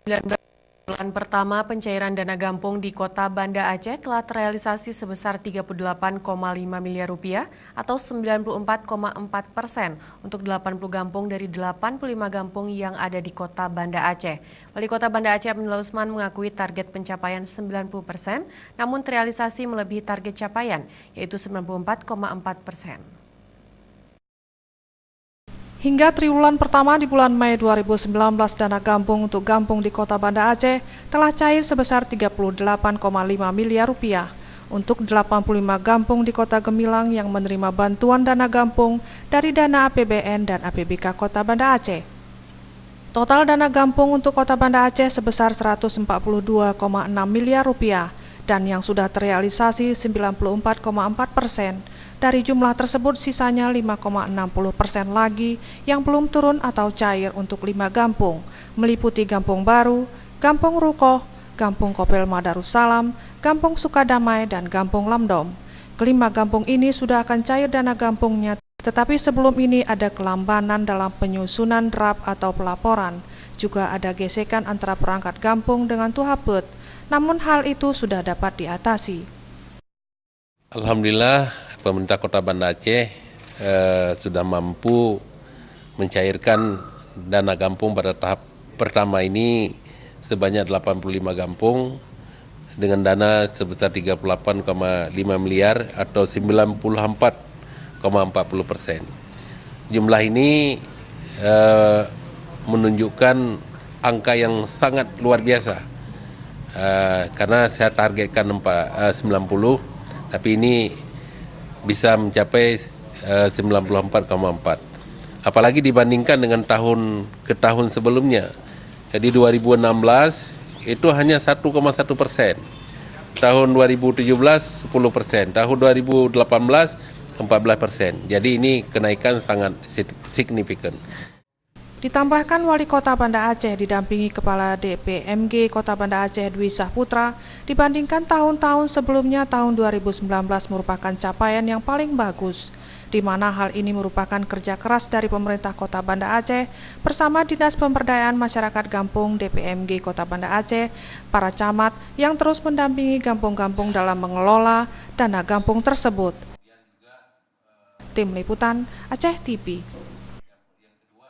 Bulan pertama pencairan dana gampung di Kota Banda Aceh telah terrealisasi sebesar 38,5 miliar rupiah atau 94,4% untuk 80 gampung dari 85 gampung yang ada di Kota Banda Aceh. Wali Kota Banda Aceh Abdullah Usman mengakui target pencapaian 90%, namun terrealisasi melebihi target capaian, yaitu 94,4%. Hingga triwulan pertama di bulan Mei 2019, dana gampung untuk gampung di Kota Banda Aceh telah cair sebesar 38,5 miliar rupiah untuk 85 gampung di Kota Gemilang yang menerima bantuan dana gampung dari dana APBN dan APBK Kota Banda Aceh. Total dana gampung untuk Kota Banda Aceh sebesar 142,6 miliar rupiah dan yang sudah terrealisasi 94,4%. Dari jumlah tersebut sisanya 5,60% lagi yang belum turun atau cair untuk 5 gampung, meliputi Gampung Baru, Gampung Rukoh, Gampung Kopelma Darussalam, Gampung Sukadamai, dan Gampung Lamdom. Kelima gampung ini sudah akan cair dana gampungnya, tetapi sebelum ini ada kelambanan dalam penyusunan draft atau pelaporan. Juga ada gesekan antara perangkat gampung dengan Tuhapet, namun hal itu sudah dapat diatasi. Alhamdulillah, pemerintah Kota Banda Aceh sudah mampu mencairkan dana gampung pada tahap pertama ini sebanyak 85 gampung dengan dana sebesar 38,5 miliar atau 94,40%. Jumlah ini menunjukkan angka yang sangat luar biasa karena saya targetkan 90, tapi ini bisa mencapai 94,4. Apalagi dibandingkan dengan tahun ke tahun sebelumnya. Jadi 2016 itu hanya 1,1%. Tahun 2017 10%, tahun 2018 14%. Jadi ini kenaikan sangat signifikan. Ditambahkan Wali Kota Banda Aceh didampingi Kepala DPMG Kota Banda Aceh Dwi Sahputra, dibandingkan tahun-tahun sebelumnya tahun 2019 merupakan capaian yang paling bagus, di mana hal ini merupakan kerja keras dari pemerintah Kota Banda Aceh bersama Dinas Pemberdayaan Masyarakat Gampung DPMG Kota Banda Aceh, para camat yang terus mendampingi gampung-gampung dalam mengelola dana gampung tersebut. Tim Liputan Aceh TV.